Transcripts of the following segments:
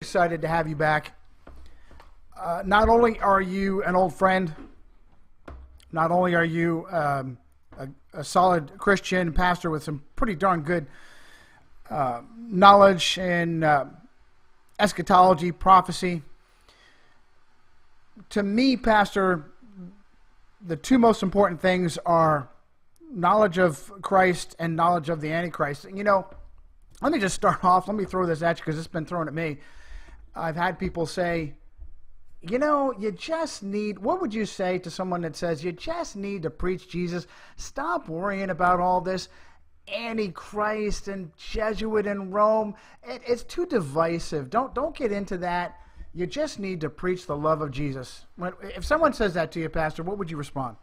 excited to have you back. Not only are you an old friend, not only are you a solid Christian pastor with some pretty darn good knowledge in eschatology, prophecy. To me, Pastor, the two most important things are knowledge of Christ and knowledge of the Antichrist. You know, let me just start off. Let me throw this at you because it's been thrown at me. I've had people say, you know, you just need, what would you say to someone that says, you just need to preach Jesus? Stop worrying about all this Antichrist and Jesuit in Rome. It's too divisive. Don't get into that. You just need to preach the love of Jesus. If someone says that to you, Pastor, what would you respond?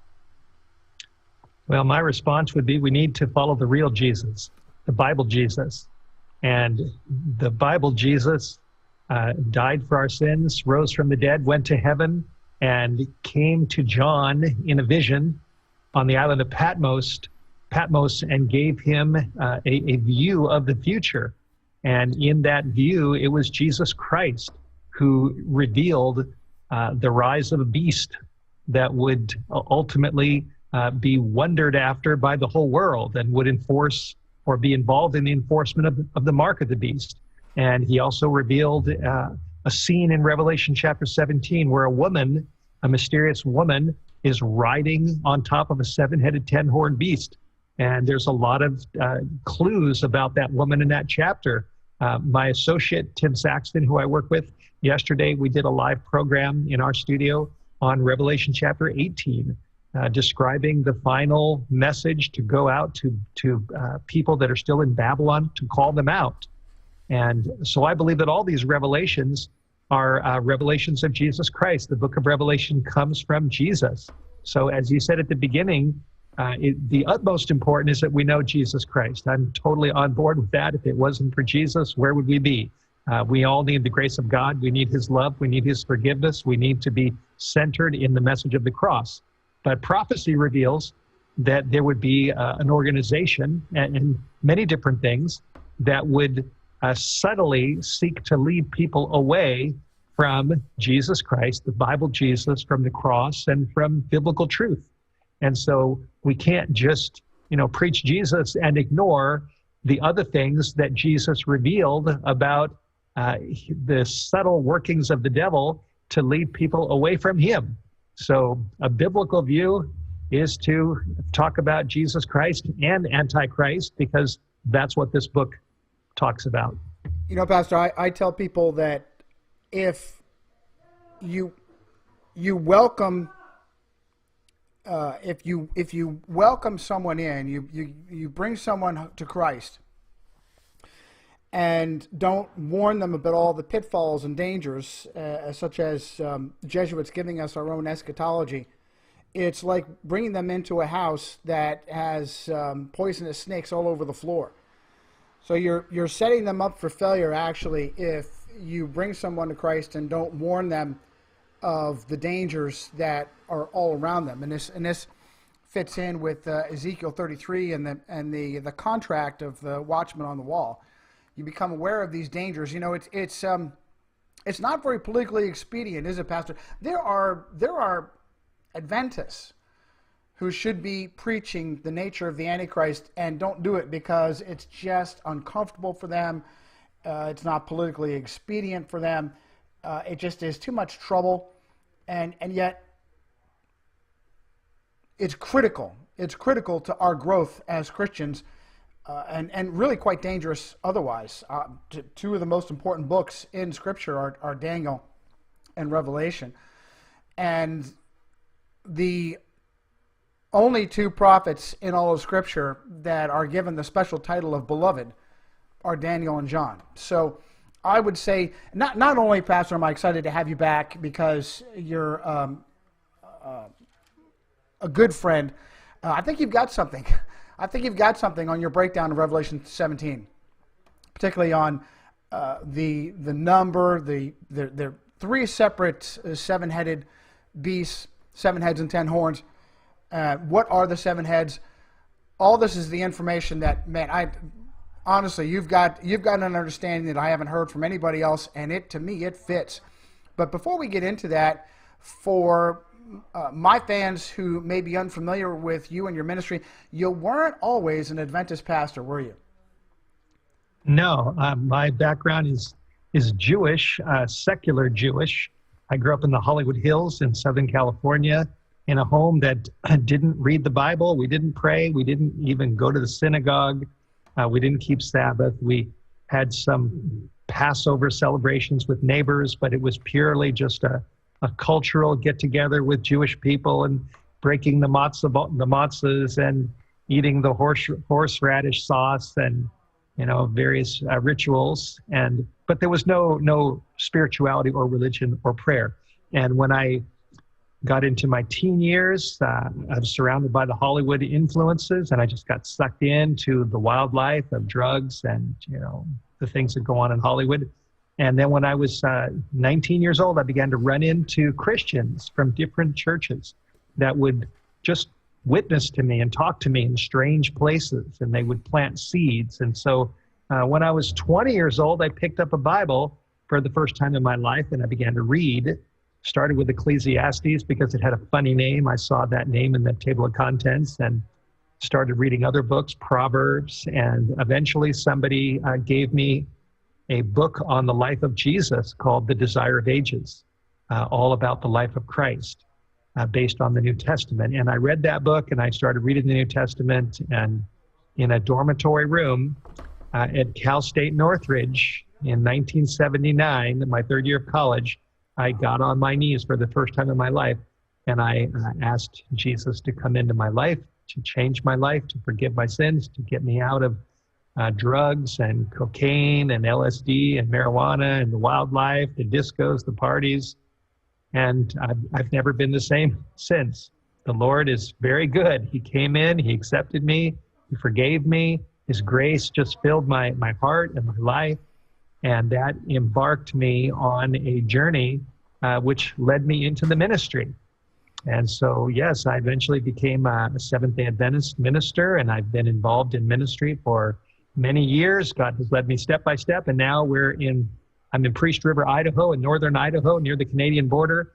Well, my response would be we need to follow the real Jesus, the Bible Jesus. And the Bible Jesus died for our sins, rose from the dead, went to heaven, and came to John in a vision on the island of Patmos, and gave him a view of the future. And in that view, it was Jesus Christ who revealed the rise of a beast that would ultimately be wondered after by the whole world and would enforce or be involved in the enforcement of the mark of the beast. And he also revealed a scene in Revelation chapter 17 where a mysterious woman, is riding on top of a seven-headed, 10-horned beast. And there's a lot of clues about that woman in that chapter. My associate, Tim Saxton, who I work with, yesterday we did a live program in our studio on Revelation chapter 18, describing the final message to go out to people that are still in Babylon, to call them out. And so I believe that all these revelations are revelations of Jesus Christ. The book of Revelation comes from Jesus. So as you said at the beginning, the utmost important is that we know Jesus Christ. I'm totally on board with that. If it wasn't for Jesus, where would we be? We all need the grace of God. We need his love. We need his forgiveness. We need to be centered in the message of the cross. But prophecy reveals that there would be an organization and many different things that would subtly seek to lead people away from Jesus Christ, the Bible Jesus, from the cross, and from biblical truth. And so we can't just, preach Jesus and ignore the other things that Jesus revealed about the subtle workings of the devil to lead people away from him. So a biblical view is to talk about Jesus Christ and Antichrist, because that's what this book talks about. Pastor, I tell people that if you welcome if you welcome someone in, you bring someone to Christ, and don't warn them about all the pitfalls and dangers, such as the Jesuits giving us our own eschatology, it's like bringing them into a house that has poisonous snakes all over the floor. So you're setting them up for failure, actually, if you bring someone to Christ and don't warn them of the dangers that are all around them. And this fits in with Ezekiel 33 and the contract of the watchman on the wall. You become aware of these dangers. It's not very politically expedient, is it, Pastor? There are Adventists who should be preaching the nature of the Antichrist and don't do it because it's just uncomfortable for them. It's not politically expedient for them. It just is too much trouble, and yet it's critical. It's critical to our growth as Christians, and really quite dangerous otherwise. Two of the most important books in Scripture are Daniel and Revelation, and the only two prophets in all of Scripture that are given the special title of beloved are Daniel and John. So I would say, not only, Pastor, am I excited to have you back because you're a good friend, I think you've got something. I think you've got something on your breakdown of Revelation 17, particularly on the number, the three separate seven-headed beasts, 7 heads and 10 horns. What are the 7 heads? All this is the information that, man, Honestly, you've got an understanding that I haven't heard from anybody else, and to me, it fits. But before we get into that, for my fans who may be unfamiliar with you and your ministry, you weren't always an Adventist pastor, were you? No, my background is Jewish, secular Jewish. I grew up in the Hollywood Hills in Southern California in a home that didn't read the Bible. We didn't pray. We didn't even go to the synagogue. We didn't keep Sabbath. We had some Passover celebrations with neighbors, but it was purely just a cultural get-together with Jewish people and breaking the matzahs and eating the horseradish sauce and various rituals. But there was no spirituality or religion or prayer. And when I got into my teen years, I was surrounded by the Hollywood influences, and I just got sucked into the wildlife of drugs and, the things that go on in Hollywood. And then when I was 19 years old, I began to run into Christians from different churches that would just witness to me and talk to me in strange places, and they would plant seeds. And so when I was 20 years old, I picked up a Bible for the first time in my life, and I began to read. Started with Ecclesiastes because it had a funny name. I saw that name in the table of contents and started reading other books, Proverbs, and eventually somebody gave me a book on the life of Jesus called The Desire of Ages, all about the life of Christ, based on the New Testament. And I read that book and I started reading the New Testament, and in a dormitory room at Cal State Northridge in 1979, my third year of college, I got on my knees for the first time in my life, and I asked Jesus to come into my life, to change my life, to forgive my sins, to get me out of drugs and cocaine and LSD and marijuana and the wildlife, the discos, the parties. And I've never been the same since. The Lord is very good. He came in, He accepted me, He forgave me. His grace just filled my heart and my life. And that embarked me on a journey which led me into the ministry. And so, yes, I eventually became a Seventh-day Adventist minister, and I've been involved in ministry for many years. God has led me step by step, and now I'm in Priest River, Idaho, in northern Idaho, near the Canadian border.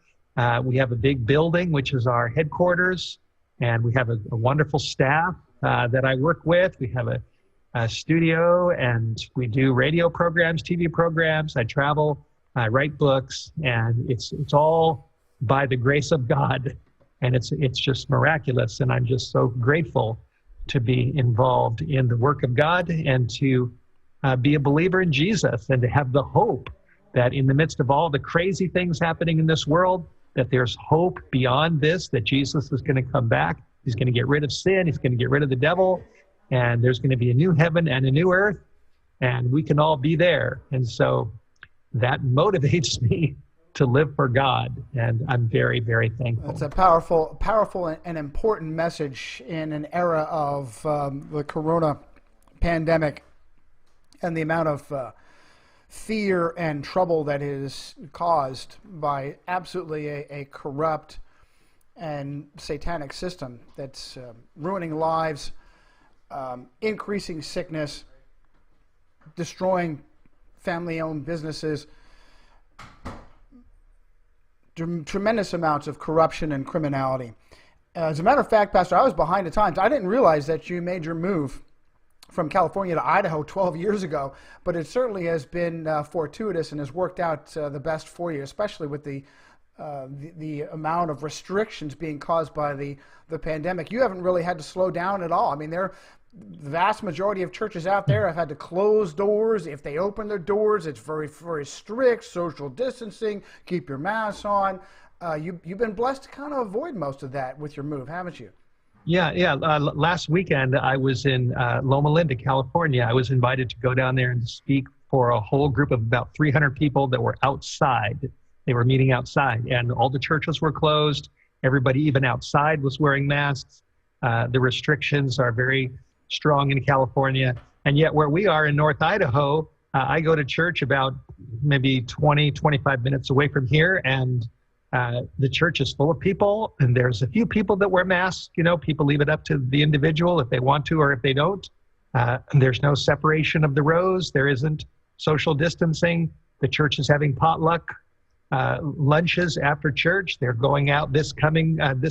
We have a big building, which is our headquarters, and we have a wonderful staff that I work with. We have a studio, and we do radio programs, TV programs. I travel, I write books, and it's all by the grace of God, and it's just miraculous. And I'm just so grateful to be involved in the work of God and to be a believer in Jesus, and to have the hope that in the midst of all the crazy things happening in this world, that there's hope beyond this, that Jesus is going to come back. He's going to get rid of sin. He's going to get rid of the devil. And there's going to be a new heaven and a new earth, and we can all be there. And so that motivates me to live for God, and I'm very, very thankful. It's a powerful and important message in an era of the corona pandemic and the amount of fear and trouble that is caused by absolutely a corrupt and satanic system that's ruining lives, increasing sickness, destroying family-owned businesses, tremendous amounts of corruption and criminality. As a matter of fact, Pastor, I was behind the times. I didn't realize that you made your move from California to Idaho 12 years ago, but it certainly has been fortuitous and has worked out the best for you, especially with the amount of restrictions being caused by the pandemic. You haven't really had to slow down at all. I mean, the vast majority of churches out there have had to close doors. If they open their doors, it's very, very strict, social distancing, keep your mask on. You've been blessed to kind of avoid most of that with your move, haven't you? Yeah. Last weekend, I was in Loma Linda, California. I was invited to go down there and speak for a whole group of about 300 people that were outside. They were meeting outside, and all the churches were closed. Everybody, even outside, was wearing masks. The restrictions are very strong in California. And yet where we are in North Idaho, I go to church about maybe 20, 25 minutes away from here, and the church is full of people, and there's a few people that wear masks. People leave it up to the individual if they want to or if they don't. There's no separation of the rows. There isn't social distancing. The church is having potluck lunches after church. They're going out this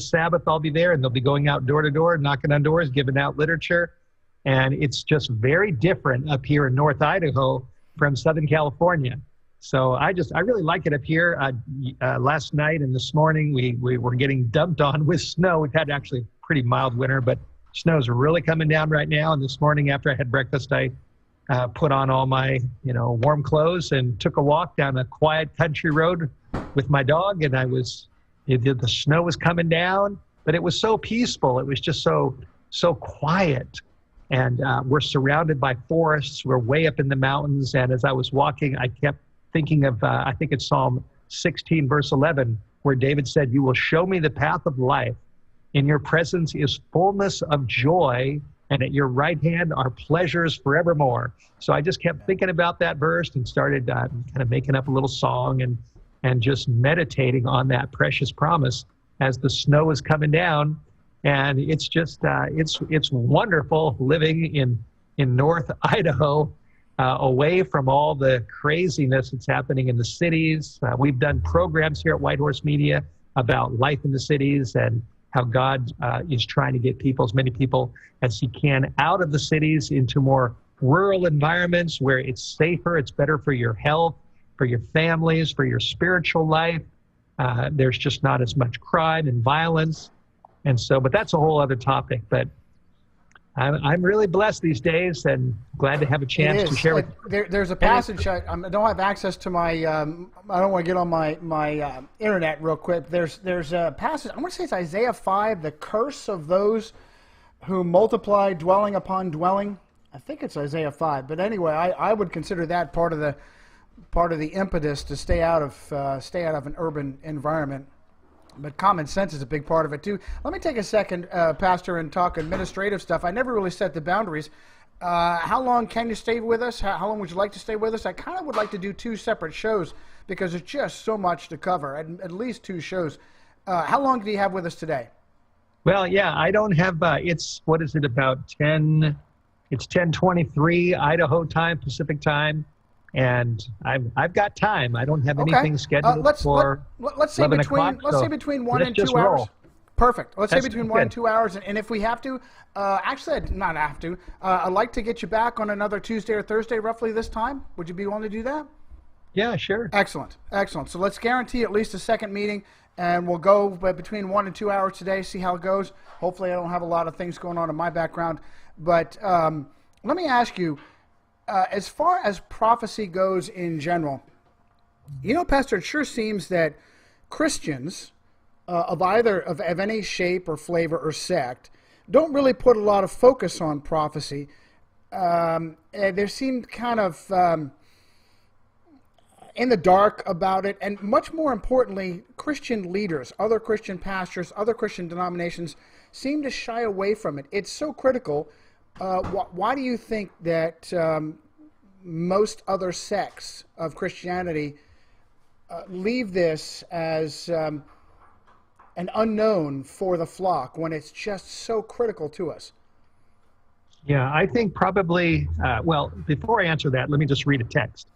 Sabbath. I'll be there, and they'll be going out door to door, knocking on doors, giving out literature. And it's just very different up here in North Idaho from Southern California. So I really like it up here. Last night and this morning, we were getting dumped on with snow. We've had actually a pretty mild winter, but snow's really coming down right now. And this morning after I had breakfast, I put on all my, warm clothes and took a walk down a quiet country road with my dog. And the snow was coming down, but it was so peaceful. It was just so quiet. And we're surrounded by forests. We're way up in the mountains. And as I was walking, I kept thinking of, I think it's Psalm 16, verse 11, where David said, "You will show me the path of life. In your presence is fullness of joy, and at your right hand are pleasures forevermore." So I just kept thinking about that verse and started kind of making up a little song and just meditating on that precious promise as the snow is coming down. And it's just, it's wonderful living in North Idaho, away from all the craziness that's happening in the cities. We've done programs here at Whitehorse Media about life in the cities and how God is trying to get as many people as he can out of the cities into more rural environments where it's safer, it's better for your health, for your families, for your spiritual life. There's just not as much crime and violence. And so, but that's a whole other topic. But I'm really blessed these days and glad to have a chance to share with you. There's a passage, I don't have access to my, I don't want to get on my internet real quick. There's a passage, I want to say it's Isaiah 5, the curse of those who multiply dwelling upon dwelling. I think it's Isaiah 5. But anyway, I would consider that part of the impetus to stay out of an urban environment. But common sense is a big part of it, too. Let me take a second, Pastor, and talk administrative stuff. I never really set the boundaries. How long can you stay with us? How long would you like to stay with us? I kind of would like to do 2 separate shows because there's just so much to cover, at least 2 shows. How long do you have with us today? Well, yeah, I don't have, what is it, about 10, it's 10:23 Idaho time, Pacific time. And I've got time. I don't have anything scheduled for 11 o'clock. Let's say between 1 and 2 hours. Perfect. Let's say between 1 and 2 hours. And if we have to, actually, I'd not have to. I'd like to get you back on another Tuesday or Thursday, roughly this time. Would you be willing to do that? Yeah, sure. Excellent. So let's guarantee at least a second meeting, and we'll go between 1 and 2 hours today, see how it goes. Hopefully I don't have a lot of things going on in my background. But let me ask you, as far as prophecy goes in general, Pastor, it sure seems that Christians of any shape or flavor or sect don't really put a lot of focus on prophecy. They seem kind of in the dark about it, and much more importantly, Christian leaders, other Christian pastors, other Christian denominations seem to shy away from it. It's so critical. Why do you think that most other sects of Christianity leave this as an unknown for the flock when it's just so critical to us? Yeah, I think probably, well, before I answer that, let me just read a text.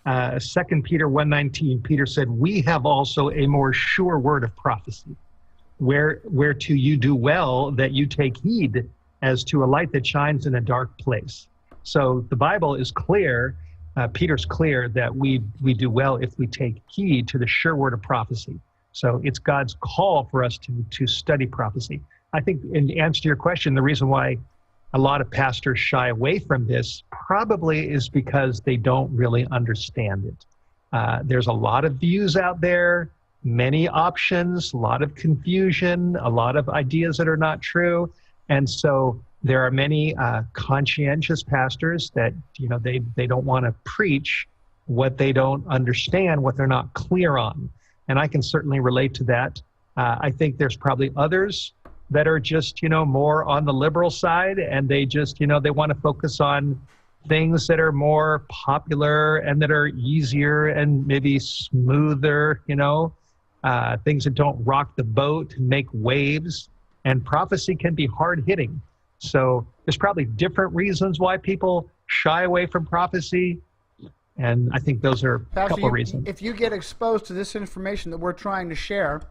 2 Peter 1:19, Peter said, "We have also a more sure word of prophecy, whereto you do well that you take heed as to a light that shines in a dark place." So the Bible is clear, Peter's clear, that we do well if we take heed to the sure word of prophecy. So it's God's call for us to study prophecy. I think in answer to your question, the reason why a lot of pastors shy away from this probably is because they don't really understand it. There's a lot of views out there, many options, a lot of confusion, a lot of ideas that are not true. And so there are many conscientious pastors that, they don't want to preach what they don't understand, what they're not clear on. And I can certainly relate to that. I think there's probably others that are just, more on the liberal side, and they just, they want to focus on things that are more popular and that are easier and maybe smoother, things that don't rock the boat, make waves. And prophecy can be hard-hitting. So there's probably different reasons why people shy away from prophecy. And I think those are a Pastor, couple reasons. If you get exposed to this information that we're trying to share,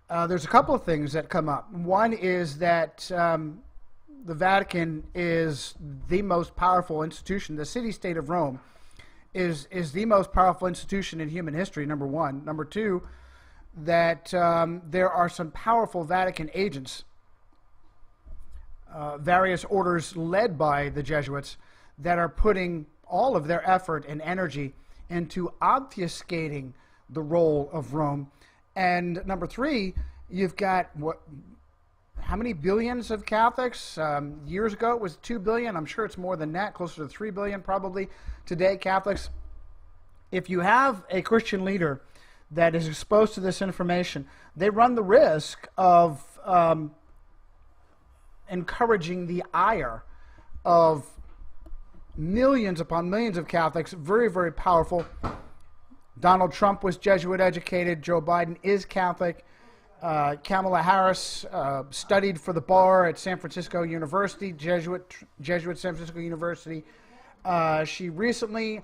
there's a couple of things that come up. One is that the Vatican is the most powerful institution. The city-state of Rome is the most powerful institution in human history, number one. Number two, that there are some powerful Vatican agents, various orders led by the Jesuits, that are putting all of their effort and energy into obfuscating the role of Rome. And number three, you've got how many billions of Catholics? Years ago it was 2 billion. I'm sure it's more than that, closer to 3 billion probably today, Catholics. If you have a Christian leader that is exposed to this information, they run the risk of encouraging the ire of millions upon millions of Catholics, very, very powerful. Donald Trump was Jesuit educated. Joe Biden is Catholic. Kamala Harris studied for the bar at San Francisco University, Jesuit San Francisco University. She recently,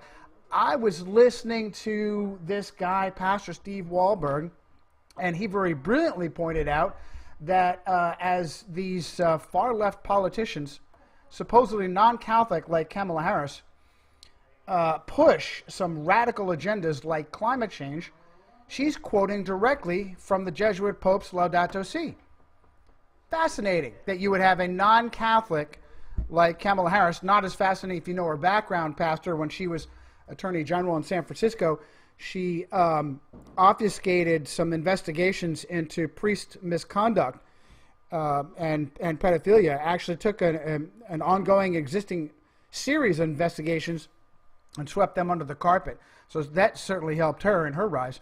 I was listening to this guy, Pastor Steve Wohlberg, and he very brilliantly pointed out that as these far-left politicians, supposedly non-Catholic like Kamala Harris, push some radical agendas like climate change, she's quoting directly from the Jesuit Pope's Laudato Si. Fascinating that you would have a non-Catholic like Kamala Harris. Not as fascinating if you know her background, Pastor. When she was Attorney General in San Francisco, she obfuscated some investigations into priest misconduct and pedophilia. Actually took an ongoing existing series of investigations and swept them under the carpet. So that certainly helped her in her rise.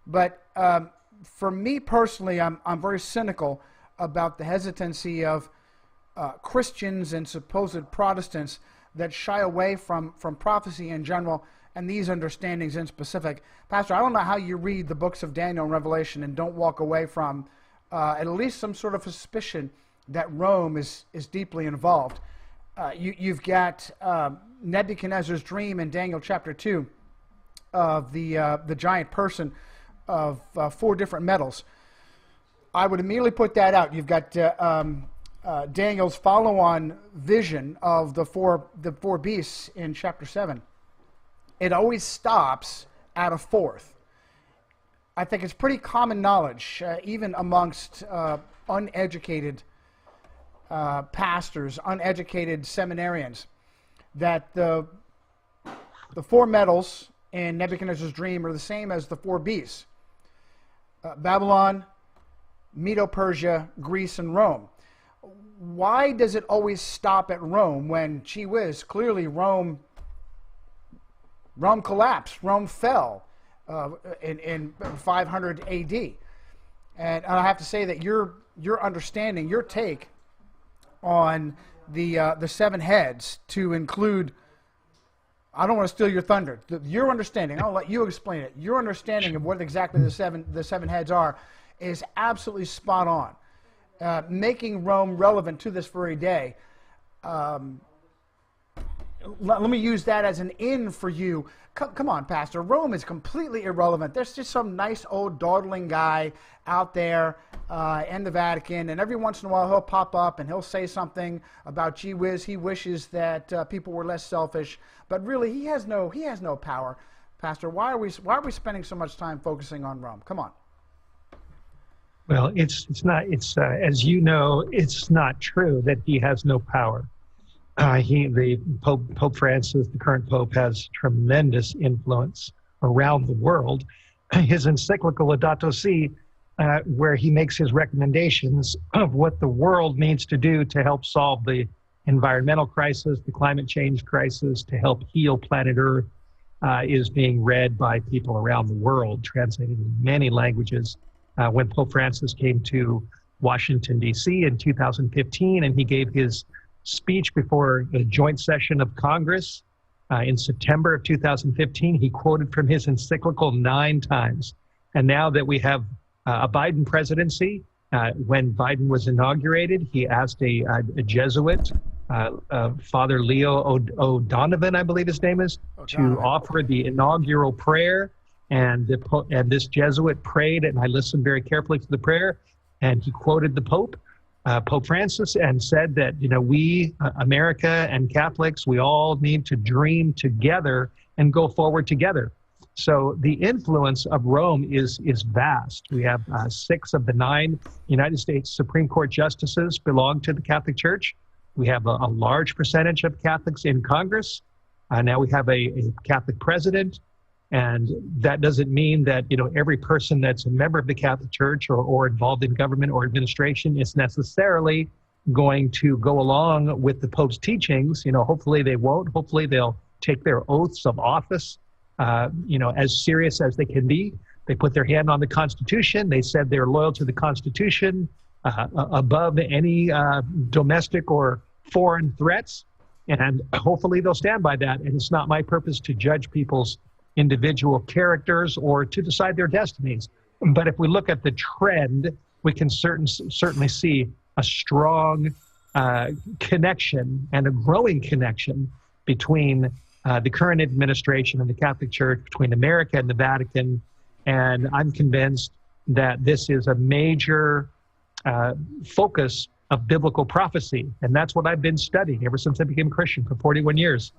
But for me personally, I'm very cynical about the hesitancy of Christians and supposed Protestants that shy away from prophecy in general and these understandings in specific. Pastor, I don't know how you read the books of Daniel and Revelation and don't walk away from at least some sort of suspicion that Rome is deeply involved. You've got Nebuchadnezzar's dream in Daniel chapter 2 of the giant person of 4 different metals. I would immediately put that out. You've got Daniel's follow-on vision of the four beasts in chapter 7. It always stops at a 4th. I think it's pretty common knowledge, even amongst uneducated pastors, uneducated seminarians, that the 4 metals in Nebuchadnezzar's dream are the same as the 4 beasts. Babylon, Medo-Persia, Greece, and Rome. Why does it always stop at Rome when, gee whiz, clearly Rome collapsed, Rome fell in 500 AD? And I have to say that your understanding, your take on the 7 heads to include, I don't want to steal your thunder, your understanding, I'll let you explain it, your understanding of what exactly the seven heads are is absolutely spot on. Making Rome relevant to this very day. Let me use that as an in for you. Come on, Pastor. Rome is completely irrelevant. There's just some nice old dawdling guy out there in the Vatican, and every once in a while he'll pop up and he'll say something about, gee whiz, he wishes that people were less selfish. But really, he has no power. Pastor, why are we spending so much time focusing on Rome? Come on. Well, it's not. As you know, it's not true that he has no power. The Pope Francis, the current Pope, has tremendous influence around the world. His encyclical Laudato Si, where he makes his recommendations of what the world needs to do to help solve the environmental crisis, the climate change crisis, to help heal planet Earth, is being read by people around the world, translated in many languages. When Pope Francis came to Washington, D.C. in 2015, and he gave his speech before a joint session of Congress in September of 2015, he quoted from his encyclical 9 times. And now that we have a Biden presidency, When Biden was inaugurated, he asked a Jesuit, Father Leo O'Donovan, I believe his name is, to offer the inaugural prayer. And this Jesuit prayed, and I listened very carefully to the prayer, and he quoted the Pope, Pope Francis, and said that, we, America and Catholics, we all need to dream together and go forward together. So the influence of Rome is vast. We have 6 of the 9 United States Supreme Court justices belong to the Catholic Church. We have a large percentage of Catholics in Congress. Now we have a Catholic president. And that doesn't mean that, every person that's a member of the Catholic Church or involved in government or administration is necessarily going to go along with the Pope's teachings. Hopefully they won't. Hopefully they'll take their oaths of office as serious as they can be. They put their hand on the Constitution. They said they're loyal to the Constitution above any domestic or foreign threats. And hopefully they'll stand by that. And it's not my purpose to judge people's individual characters or to decide their destinies. But if we look at the trend, we can certainly see a strong connection and a growing connection between the current administration and the Catholic Church, between America and the Vatican. And I'm convinced that this is a major focus of biblical prophecy. And that's what I've been studying ever since I became a Christian for 41 years.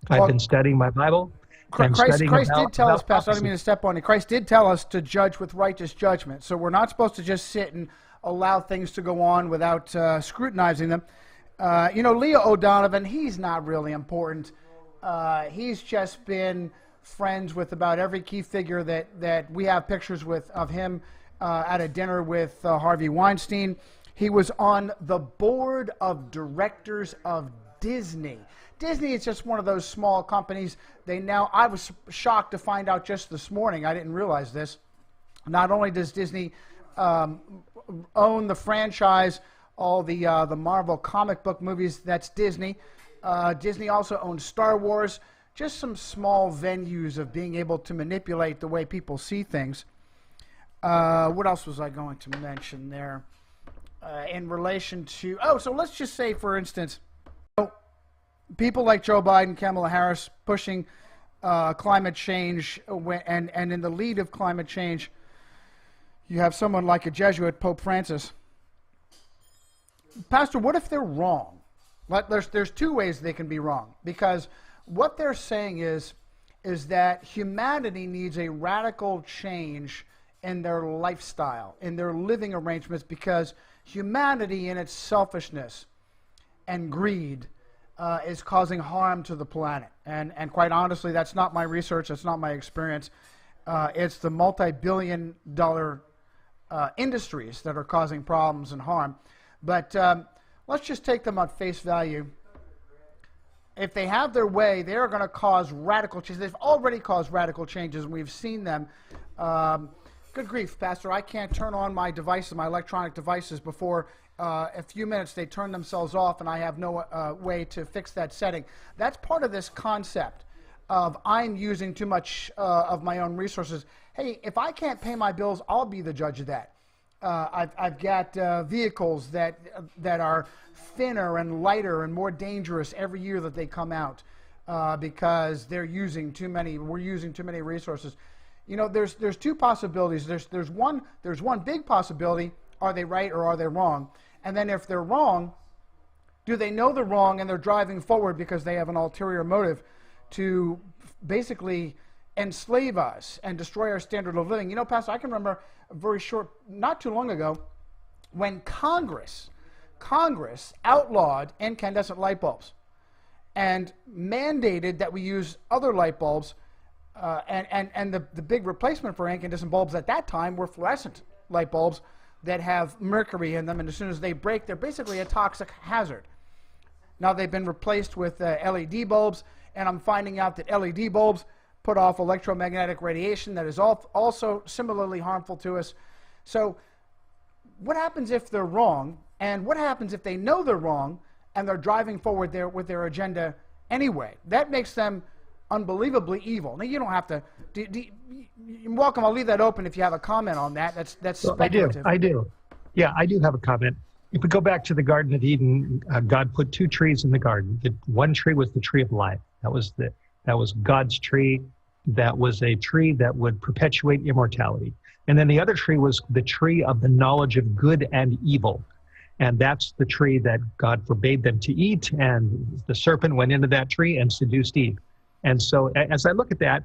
I've been studying my Bible. Christ did tell us, Pastor, I don't mean to step on it. Christ did tell us to judge with righteous judgment. So we're not supposed to just sit and allow things to go on without scrutinizing them. Leo O'Donovan, he's not really important. He's just been friends with about every key figure that we have pictures of him at a dinner with Harvey Weinstein. He was on the board of directors of Disney. Disney is just one of those small companies. I was shocked to find out just this morning. I didn't realize this. Not only does Disney own the franchise, all the Marvel comic book movies, that's Disney. Disney also owns Star Wars. Just some small venues of being able to manipulate the way people see things. What else was I going to mention there? In relation to... so let's just say, for instance... people like Joe Biden, Kamala Harris pushing climate change, and in the lead of climate change, you have someone like a Jesuit, Pope Francis. Pastor, what if they're wrong? There's 2 ways they can be wrong, because what they're saying is that humanity needs a radical change in their lifestyle, in their living arrangements, because humanity in its selfishness and greed is causing harm to the planet. And quite honestly, that's not my research, that's not my experience. It's the multi-billion-dollar industries that are causing problems and harm. But let's just take them on face value. If they have their way, they are going to cause radical changes. They've already caused radical changes, and we've seen them. Good grief, Pastor, I can't turn on my devices, my electronic devices, before a few minutes they turn themselves off, and I have no way to fix that setting. That's part of this concept of I'm using too much of my own resources. Hey, if I can't pay my bills, I'll be the judge of that. I've got vehicles that are thinner and lighter and more dangerous every year that they come out because we're using too many resources. There's 2 possibilities. There's one big possibility. Are they right or are they wrong? And then if they're wrong, do they know they're wrong and they're driving forward because they have an ulterior motive to basically enslave us and destroy our standard of living? Pastor, I can remember not too long ago, when Congress outlawed incandescent light bulbs and mandated that we use other light bulbs, and the big replacement for incandescent bulbs at that time were fluorescent light bulbs that have mercury in them, and as soon as they break, they're basically a toxic hazard. Now they've been replaced with LED bulbs, and I'm finding out that LED bulbs put off electromagnetic radiation that is also similarly harmful to us. So what happens if they're wrong, and what happens if they know they're wrong and they're driving forward there with their agenda anyway? That makes them unbelievably evil. Now, you don't have to... You're welcome. I'll leave that open if you have a comment on that. That's speculative. I do. Yeah, I do have a comment. If we go back to the Garden of Eden, God put two trees in the garden. One tree was the tree of life. That was God's tree. That was a tree that would perpetuate immortality. And then the other tree was the tree of the knowledge of good and evil. And that's the tree that God forbade them to eat. And the serpent went into that tree and seduced Eve. And so as I look at that,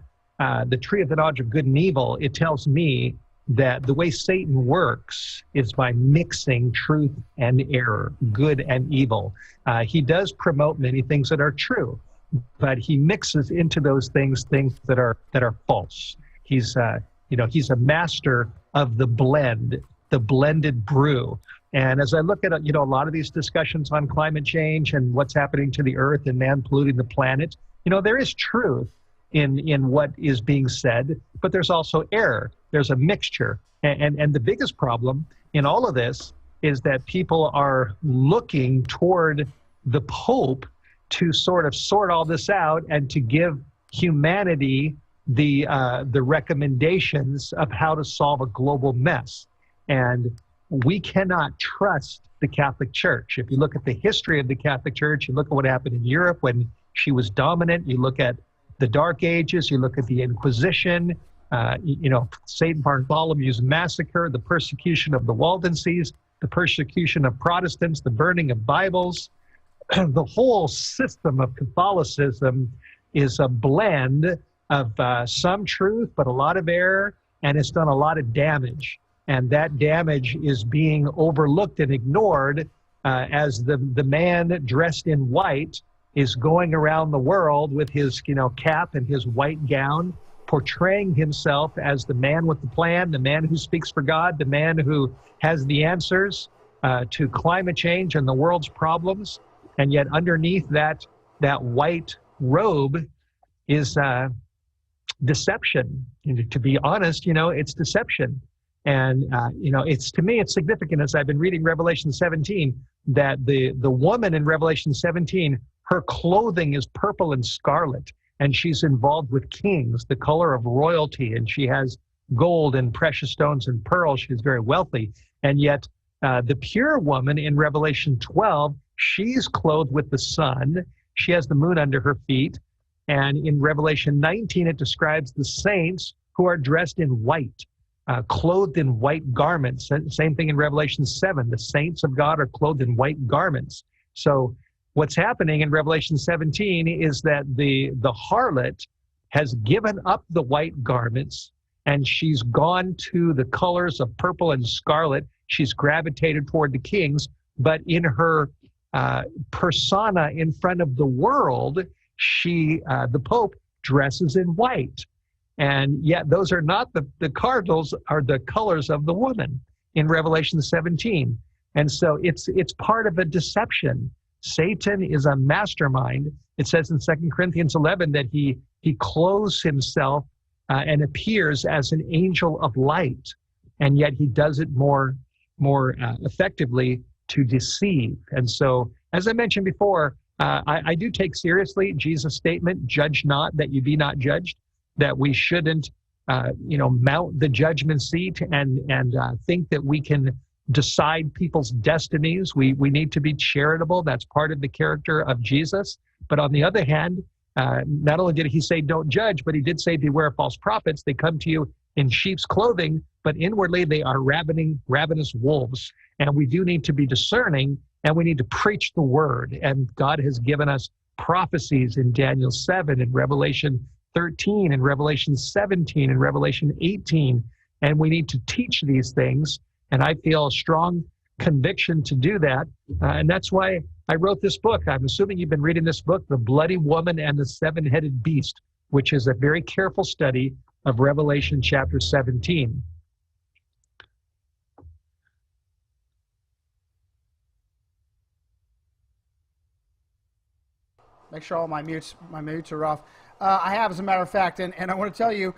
the tree of the knowledge of good and evil, it tells me that the way Satan works is by mixing truth and error, good and evil. He does promote many things that are true, but he mixes into those things that are false. He's a master of the blended brew. And as I look at a lot of these discussions on climate change and what's happening to the earth and man polluting the planet, there is truth in what is being said, but there's also error. There's a mixture. And the biggest problem in all of this is that people are looking toward the Pope to sort of sort all this out and to give humanity the recommendations of how to solve a global mess. And we cannot trust the Catholic Church. If you look at the history of the Catholic Church, you look at what happened in Europe when she was dominant, you look at the Dark Ages, you look at the Inquisition, St. Bartholomew's Massacre, the persecution of the Waldenses, the persecution of Protestants, the burning of Bibles. The whole system of Catholicism is a blend of some truth, but a lot of error, and it's done a lot of damage. And that damage is being overlooked and ignored as the man dressed in white is going around the world with his cap and his white gown, portraying himself as the man with the plan, the man who speaks for God, the man who has the answers to climate change and the world's problems. And yet underneath that white robe is deception. To be honest, it's deception. And, to me, it's significant as I've been reading Revelation 17, that the woman in Revelation 17, her clothing is purple and scarlet, and she's involved with kings, the color of royalty, and she has gold and precious stones and pearls. She's very wealthy. And yet the pure woman in Revelation 12, she's clothed with the sun. She has the moon under her feet. And in Revelation 19, it describes the saints who are dressed in white. Clothed in white garments. Same thing in Revelation 7. The saints of God are clothed in white garments. So what's happening in Revelation 17 is that the harlot has given up the white garments and she's gone to the colors of purple and scarlet. She's gravitated toward the kings, but in her persona in front of the world, the Pope dresses in white. And yet those are not the cardinals are the colors of the woman in Revelation 17. And so it's part of a deception. Satan is a mastermind. It says in 2 Corinthians 11 that he clothes himself and appears as an angel of light. And yet he does it more effectively to deceive. And so, as I mentioned before, I do take seriously Jesus' statement, judge not that you be not judged. That we shouldn't, mount the judgment seat and think that we can decide people's destinies. We need to be charitable. That's part of the character of Jesus. But on the other hand, not only did he say don't judge, but he did say beware of false prophets. They come to you in sheep's clothing, but inwardly they are ravenous wolves. And we do need to be discerning, and we need to preach the word. And God has given us prophecies in Daniel 7 and Revelation 13 and Revelation 17 and Revelation 18, and we need to teach these things. And I feel a strong conviction to do that. And that's why I wrote this book. I'm assuming you've been reading this book, The Bloody Woman and the Seven-Headed Beast, which is a very careful study of Revelation chapter 17. Make sure all my mutes are off. I have, as a matter of fact, and I want to tell you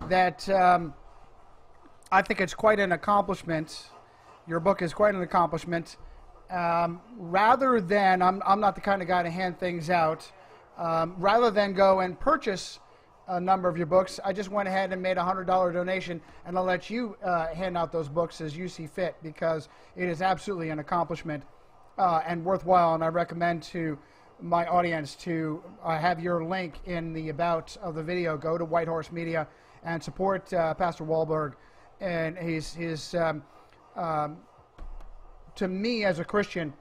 that I think it's quite an accomplishment. Your book is quite an accomplishment. Rather than, I'm not the kind of guy to hand things out. Rather than go and purchase a number of your books. I just went ahead and made a $100 donation, and I'll let you hand out those books as you see fit, because it is absolutely an accomplishment and worthwhile. And I recommend to my audience to have your link in the about of the video. Go to White Horse Media and support Pastor Wohlberg. And to me as a Christian,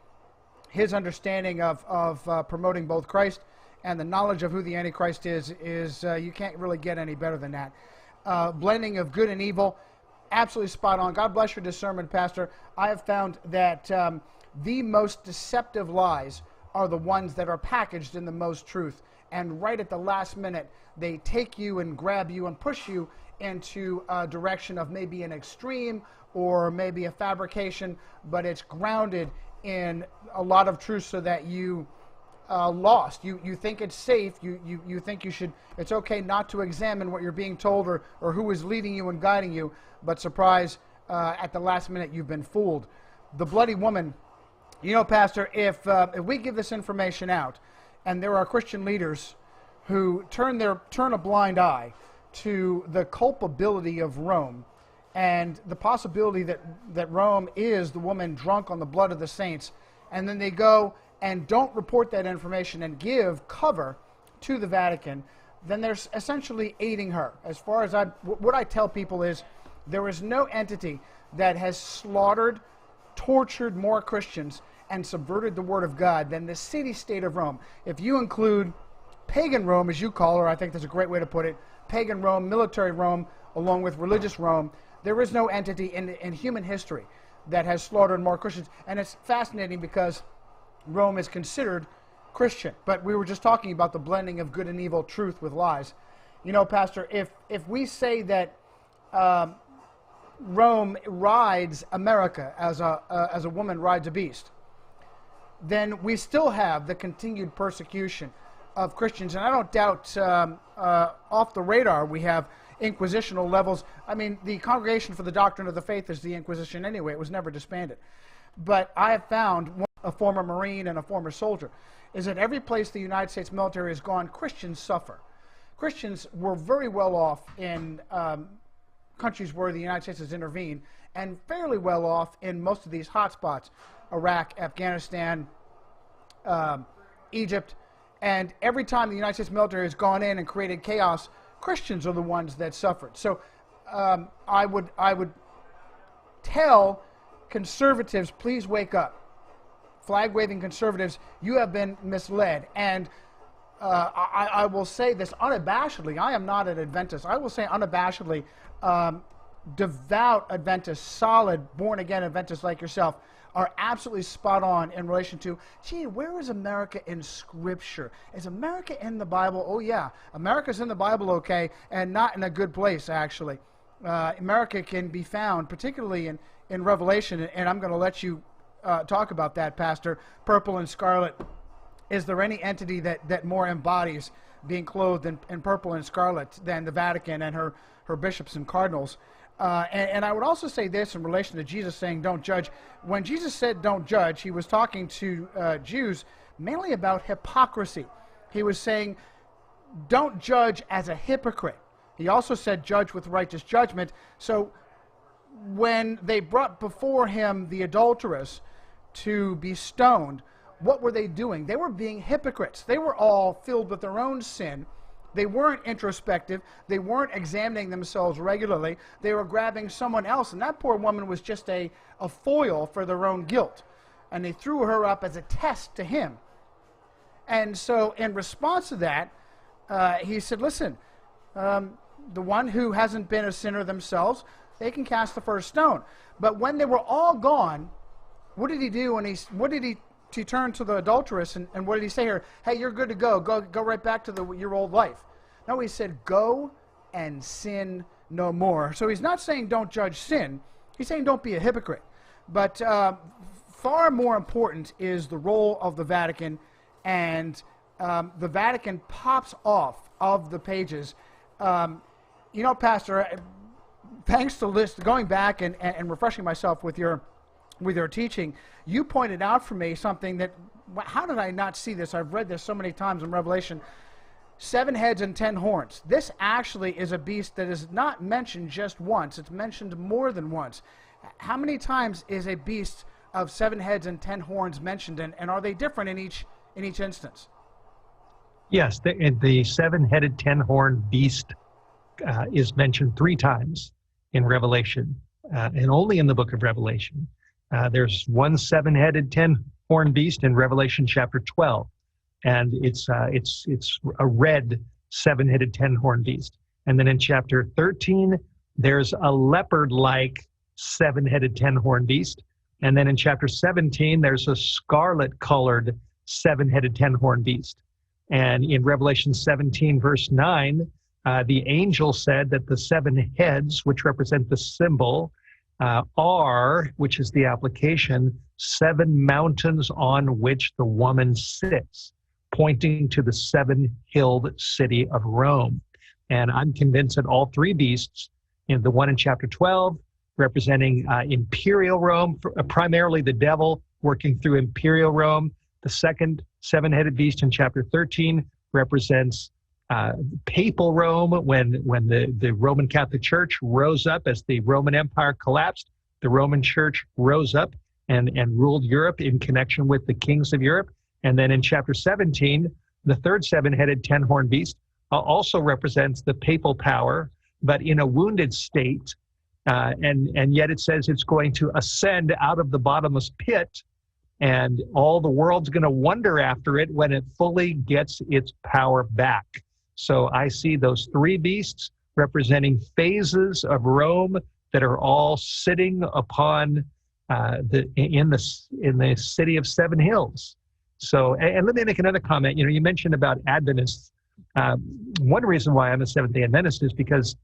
his understanding of promoting both Christ and the knowledge of who the Antichrist is you can't really get any better than that. Blending of good and evil, absolutely spot on. God bless your discernment, Pastor. I have found that the most deceptive lies are the ones that are packaged in the most truth. And right at the last minute, they take you and grab you and push you into a direction of maybe an extreme or maybe a fabrication, but it's grounded in a lot of truth so that you lost. You think it's safe. You think you should. It's okay not to examine what you're being told or who is leading you and guiding you. But surprise, at the last minute, you've been fooled. The bloody woman. You know, Pastor, if we give this information out, and there are Christian leaders who turn a blind eye to the culpability of Rome and the possibility that Rome is the woman drunk on the blood of the saints, and then they go and don't report that information and give cover to the Vatican, then they're essentially aiding her. As far as what I tell people is, there is no entity that has slaughtered, tortured more Christians and subverted the Word of God than the city-state of Rome. If you include pagan Rome, as you call her, I think that's a great way to put it, pagan Rome, military Rome, along with religious Rome, there is no entity in human history that has slaughtered more Christians. And it's fascinating because Rome is considered Christian. But we were just talking about the blending of good and evil, truth with lies. You know, Pastor, if we say that Rome rides America as a woman rides a beast, then we still have the continued persecution of Christians. And I don't doubt off the radar we have inquisitional levels. I mean, the Congregation for the Doctrine of the Faith is the Inquisition anyway. It was never disbanded. But I have found, a former Marine and a former soldier, is that every place the United States military has gone, Christians suffer. Christians were very well off in countries where the United States has intervened, and fairly well off in most of these hotspots, Iraq, Afghanistan, Egypt. And every time the United States military has gone in and created chaos, Christians are the ones that suffered. So I would tell conservatives, please wake up. Flag-waving conservatives, you have been misled. And I will say this unabashedly. I am not an Adventist. I will say unabashedly, devout Adventists, solid, born-again Adventists like yourself, are absolutely spot on in relation to, gee, where is America in Scripture? Is America in the Bible? Oh, yeah. America's in the Bible, okay, and not in a good place, actually. America can be found, particularly in Revelation, and I'm going to let you talk about that, Pastor. Purple and scarlet. Is there any entity that more embodies being clothed in purple and scarlet than the Vatican and her bishops and cardinals? And I would also say this in relation to Jesus saying don't judge. When Jesus said don't judge, he was talking to Jews mainly about hypocrisy. He was saying don't judge as a hypocrite. He also said judge with righteous judgment. So when they brought before him the adulteress to be stoned, what were they doing? They were being hypocrites. They were all filled with their own sin. They weren't introspective. They weren't examining themselves regularly. They were grabbing someone else, and that poor woman was just a foil for their own guilt. And they threw her up as a test to him. And so in response to that, he said, listen, the one who hasn't been a sinner themselves, they can cast the first stone. But when they were all gone, what did he do? And he turned to the adulteress, and what did he say here? Hey, you're good to go. Go right back to your old life. No, he said, go and sin no more. So he's not saying don't judge sin. He's saying don't be a hypocrite. But far more important is the role of the Vatican, and the Vatican pops off of the pages. You know, Pastor, thanks to going back and refreshing myself with your teaching, you pointed out for me something that, how did I not see this? I've read this so many times in Revelation. 7 heads and 10 horns. This actually is a beast that is not mentioned just once. It's mentioned more than once. How many times is a beast of 7 heads and 10 horns mentioned, and are they different in each instance? Yes, the 7-headed, 10-horned beast is mentioned 3 times in Revelation, and only in the book of Revelation. There's one 7-headed, 10-horned beast in Revelation chapter 12, and it's a red 7-headed, 10-horned beast. And then in chapter 13, there's a leopard-like 7-headed, 10-horned beast. And then in chapter 17, there's a scarlet-colored 7-headed, 10-horned beast. And in Revelation 17, verse 9, the angel said that the 7 heads, which represent the symbol, are, which is the application, 7 mountains on which the woman sits, pointing to the 7-hilled city of Rome. And I'm convinced that all 3 beasts, the one in chapter 12, representing imperial Rome, primarily the devil working through imperial Rome. The second 7-headed beast in chapter 13 represents papal Rome, when the Roman Catholic Church rose up as the Roman Empire collapsed. The Roman Church rose up and ruled Europe in connection with the kings of Europe. And then in chapter 17, the third 7-headed, 10-horned beast also represents the papal power, but in a wounded state. And yet it says it's going to ascend out of the bottomless pit, and all the world's going to wonder after it when it fully gets its power back. So I see those 3 beasts representing phases of Rome that are all sitting upon in the city of 7 hills. So, and let me make another comment. You mentioned about Adventists. One reason why I'm a Seventh-day Adventist is because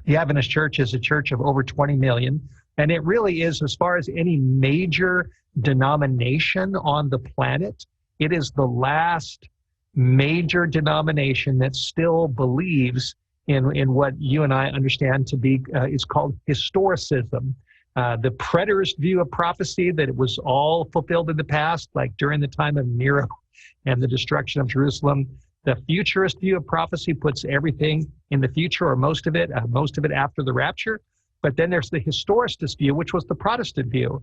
the Adventist Church is a church of over 20 million, and it really is, as far as any major denomination on the planet, it is the last major denomination that still believes in what you and I understand to be is called historicism. The preterist view of prophecy, that it was all fulfilled in the past, like during the time of Nero and the destruction of Jerusalem. The futurist view of prophecy puts everything in the future, or most of it after the rapture. But then there's the historicist view, which was the Protestant view,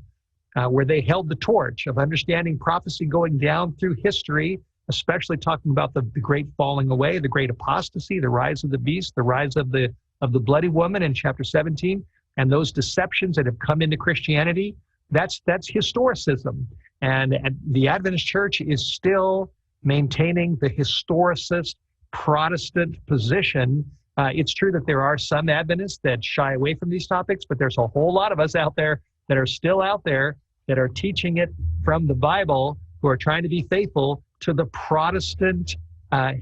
where they held the torch of understanding prophecy going down through history, especially talking about the great falling away, the great apostasy, the rise of the beast, the rise of the bloody woman in chapter 17, and those deceptions that have come into Christianity. That's historicism. And the Adventist Church is still maintaining the historicist Protestant position. It's true that there are some Adventists that shy away from these topics, but there's a whole lot of us out there that are still out there that are teaching it from the Bible, who are trying to be faithful to the Protestant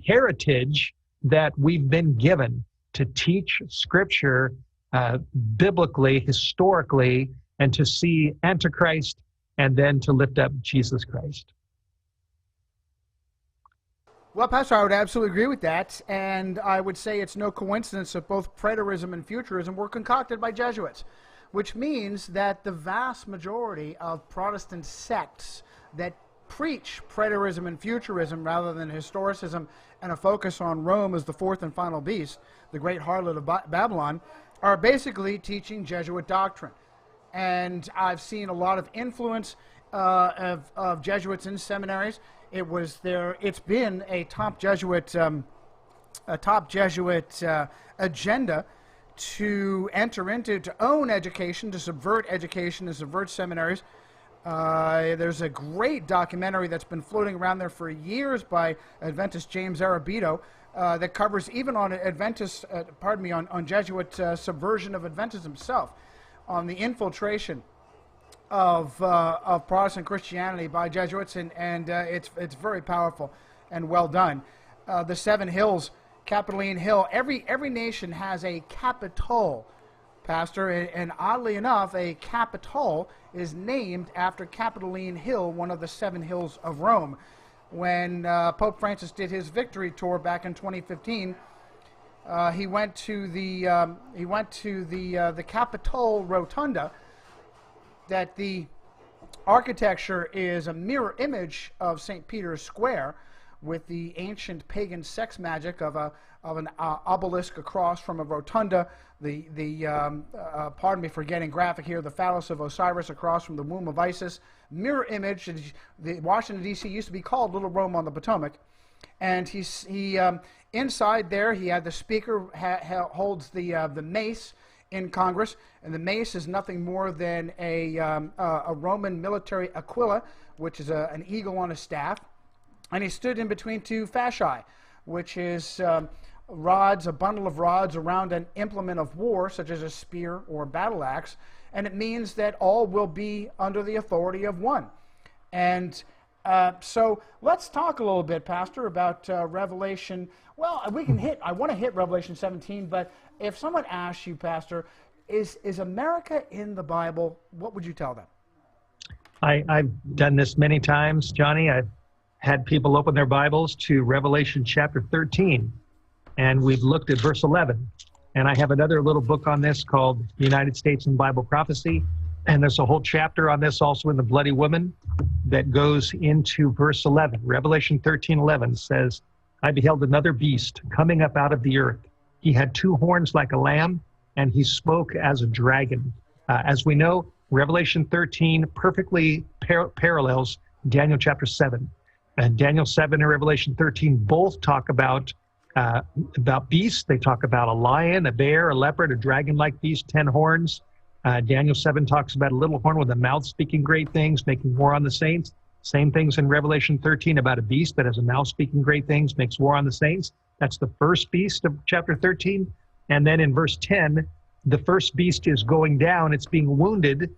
heritage that we've been given to teach Scripture biblically, historically, and to see Antichrist, and then to lift up Jesus Christ. Well, Pastor, I would absolutely agree with that, and I would say it's no coincidence that both preterism and futurism were concocted by Jesuits, which means that the vast majority of Protestant sects that preach preterism and futurism rather than historicism and a focus on Rome as the fourth and final beast, the great harlot of Babylon, are basically teaching Jesuit doctrine. And I've seen a lot of influence of Jesuits in seminaries. It's been a top Jesuit agenda to enter into, to own education, to subvert education, to subvert seminaries. There's a great documentary that's been floating around there for years by Adventist James Arabito that covers even on Adventist, on Jesuit subversion of Adventism himself, on the infiltration of Protestant Christianity by Jesuits, and it's very powerful and well done. The 7 hills, Capitoline Hill, every nation has a Capitol, Pastor, and oddly enough, a Capitol is named after Capitoline Hill, one of the 7 hills of Rome. When Pope Francis did his victory tour back in 2015, he went to the Capitol Rotunda. That the architecture is a mirror image of St. Peter's Square, with the ancient pagan sex magic of an obelisk across from a rotunda, pardon me for getting graphic here, the phallus of Osiris across from the womb of Isis, mirror image. The Washington, D.C. used to be called Little Rome on the Potomac. And he inside there, he had the speaker holds the mace in Congress, and the mace is nothing more than a Roman military aquila, which is an eagle on a staff. And he stood in between two fasci, which is rods, a bundle of rods around an implement of war, such as a spear or battle axe, and it means that all will be under the authority of one. And so let's talk a little bit, Pastor, about Revelation. Well, I want to hit Revelation 17, but if someone asks you, Pastor, is America in the Bible, what would you tell them? I've done this many times, Johnny. I've had people open their Bibles to Revelation chapter 13, and we've looked at verse 11. And I have another little book on this called United States in Bible Prophecy, and there's a whole chapter on this also in the Bloody Woman that goes into verse 11. Revelation 13:11 says, I beheld another beast coming up out of the earth. He had two horns like a lamb, and he spoke as a dragon. As we know, Revelation 13 perfectly parallels Daniel chapter 7. And Daniel 7 and Revelation 13 both talk about beasts. They talk about a lion, a bear, a leopard, a dragon-like beast, 10 horns. Daniel 7 talks about a little horn with a mouth speaking great things, making war on the saints. Same things in Revelation 13 about a beast that has a mouth speaking great things, makes war on the saints. That's the first beast of chapter 13. And then in verse 10, the first beast is going down. It's being wounded.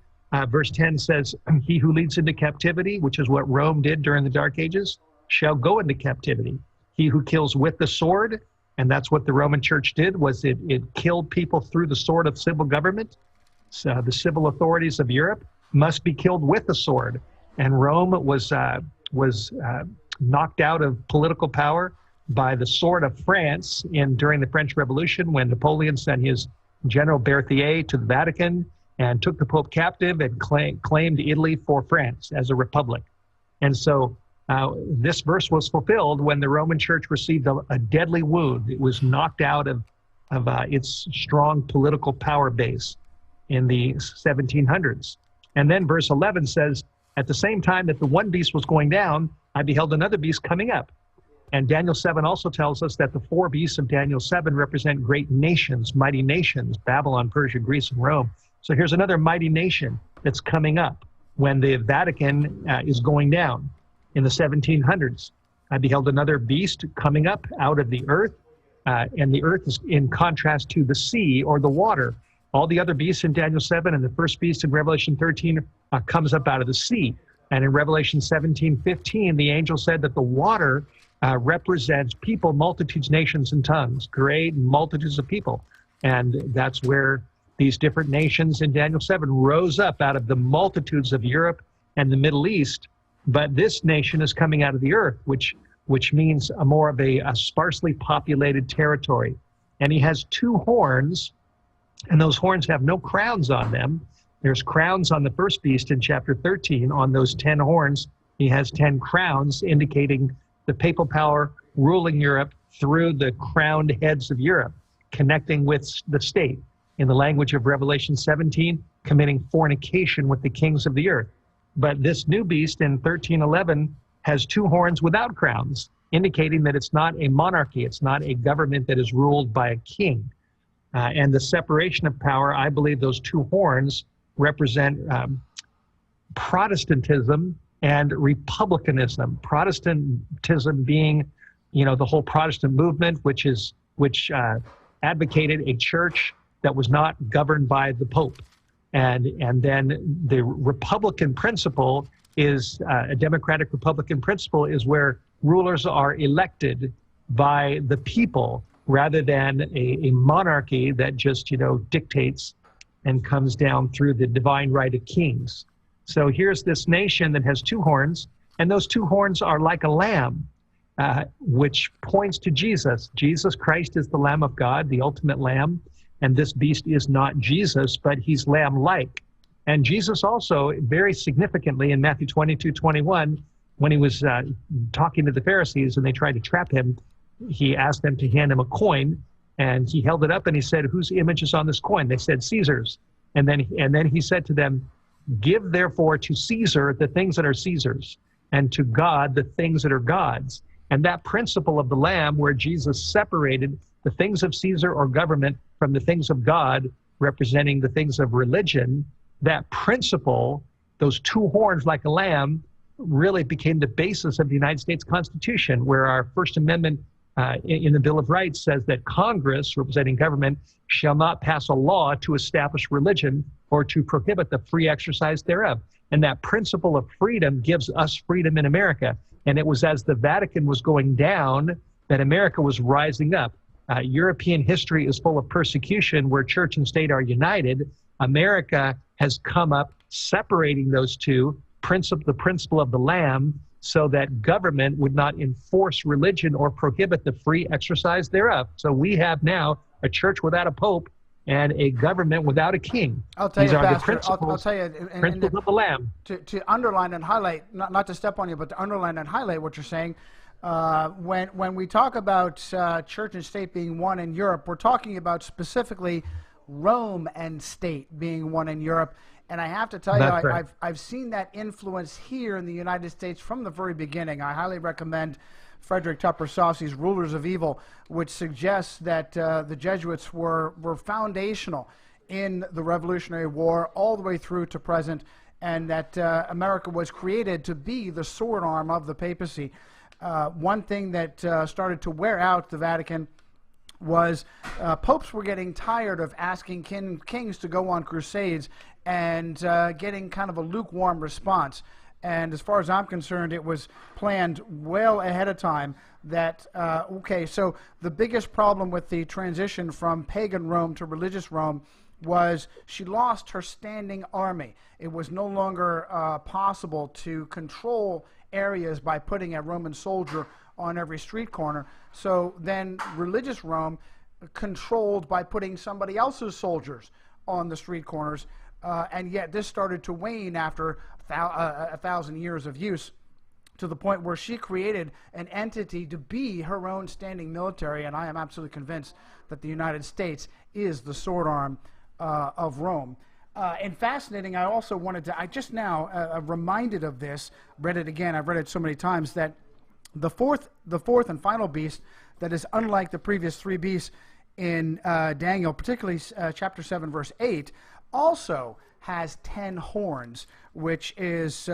Verse 10 says, he who leads into captivity, which is what Rome did during the Dark Ages, shall go into captivity. He who kills with the sword, and that's what the Roman Church did, was it killed people through the sword of civil government. So the civil authorities of Europe must be killed with the sword. And Rome was knocked out of political power by the sword of France during the French Revolution, when Napoleon sent his General Berthier to the Vatican and took the Pope captive and claimed Italy for France as a republic. And so this verse was fulfilled when the Roman Church received a deadly wound. It was knocked out of its strong political power base in the 1700s. And then verse 11 says, at the same time that the one beast was going down, I beheld another beast coming up. And Daniel 7 also tells us that the four beasts of Daniel 7 represent great nations, mighty nations, Babylon, Persia, Greece, and Rome. So here's another mighty nation that's coming up when the Vatican is going down in the 1700s. I beheld another beast coming up out of the earth, and the earth is in contrast to the sea or the water. All the other beasts in Daniel 7 and the first beast in Revelation 13 comes up out of the sea. And in Revelation 17:15, the angel said that the water represents people, multitudes, nations, and tongues, great multitudes of people. And that's where these different nations in Daniel 7 rose up out of the multitudes of Europe and the Middle East. But this nation is coming out of the earth, which means more of a sparsely populated territory. And he has two horns, and those horns have no crowns on them. There's crowns on the first beast in chapter 13. On those 10 horns, he has 10 crowns, indicating the papal power ruling Europe through the crowned heads of Europe, connecting with the state. In the language of Revelation 17, committing fornication with the kings of the earth. But this new beast in 13:11 has two horns without crowns, indicating that it's not a monarchy. It's not a government that is ruled by a king. And the separation of power, I believe those two horns represent Protestantism and republicanism. Protestantism being, the whole Protestant movement, which advocated a church that was not governed by the Pope. And then the Republican principle is, a democratic Republican principle is where rulers are elected by the people rather than a monarchy that just, dictates and comes down through the divine right of kings. So here's this nation that has two horns, and those two horns are like a lamb, which points to Jesus. Jesus Christ is the Lamb of God, the ultimate lamb, and this beast is not Jesus, but he's lamb-like. And Jesus also, very significantly in Matthew 22:21, when he was talking to the Pharisees and they tried to trap him, he asked them to hand him a coin, and he held it up and he said, "Whose image is on this coin?" They said, "Caesar's." And then he said to them, "Give therefore to Caesar the things that are Caesar's, and to God the things that are God's." And that principle of the Lamb, where Jesus separated the things of Caesar or government from the things of God, representing the things of religion, that principle, those two horns like a lamb, really became the basis of the United States Constitution, where our First Amendment in the Bill of Rights says that Congress, representing government, shall not pass a law to establish religion or to prohibit the free exercise thereof. And that principle of freedom gives us freedom in America. And it was as the Vatican was going down that America was rising up. European history is full of persecution where church and state are united. America has come up separating those two, the principle of the Lamb, so that government would not enforce religion or prohibit the free exercise thereof. So we have now a church without a pope and a government without a king. I'll tell These you, are Pastor, the I'll tell you, principles of the Lamb. To underline and highlight, not to step on you, but to underline and highlight what you're saying, when we talk about church and state being one in Europe, we're talking about specifically Rome and state being one in Europe. And I have to tell you, I've seen that influence here in the United States from the very beginning. I highly recommend Frederick Tupper Saucy's Rulers of Evil, which suggests that the Jesuits were foundational in the Revolutionary War all the way through to present, and that America was created to be the sword arm of the papacy. One thing that started to wear out the Vatican was popes were getting tired of asking kings to go on crusades and getting kind of a lukewarm response. And as far as I'm concerned, it was planned well ahead of time that, okay, so the biggest problem with the transition from pagan Rome to religious Rome was she lost her standing army. It was no longer possible to control areas by putting a Roman soldier on every street corner. So then religious Rome controlled by putting somebody else's soldiers on the street corners. And yet this started to wane after 1,000 years of use, to the point where she created an entity to be her own standing military. And I am absolutely convinced that the United States is the sword arm of Rome. And fascinating, I also wanted to, I just now reminded of this, read it again, I've read it so many times, that the fourth and final beast that is unlike the previous three beasts in Daniel, particularly chapter 7, verse 8, also has 10 horns, which is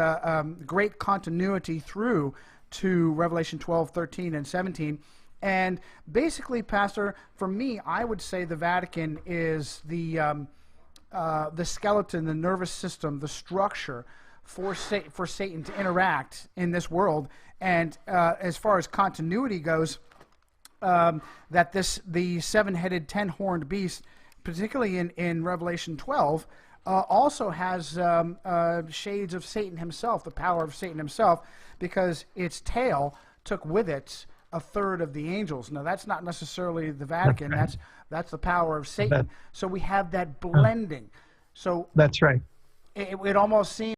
great continuity through to Revelation 12, 13, and 17. And basically, Pastor, for me, I would say the Vatican is the skeleton, the nervous system, the structure for Satan to interact in this world. And as far as continuity goes, that the seven-headed, 10-horned beast, particularly in Revelation 12, also has shades of Satan himself, the power of Satan himself, because its tail took with it a third of the angels. Now, that's not necessarily the Vatican. That's right. That's the power of Satan. So we have that blending. So that's right. It almost seems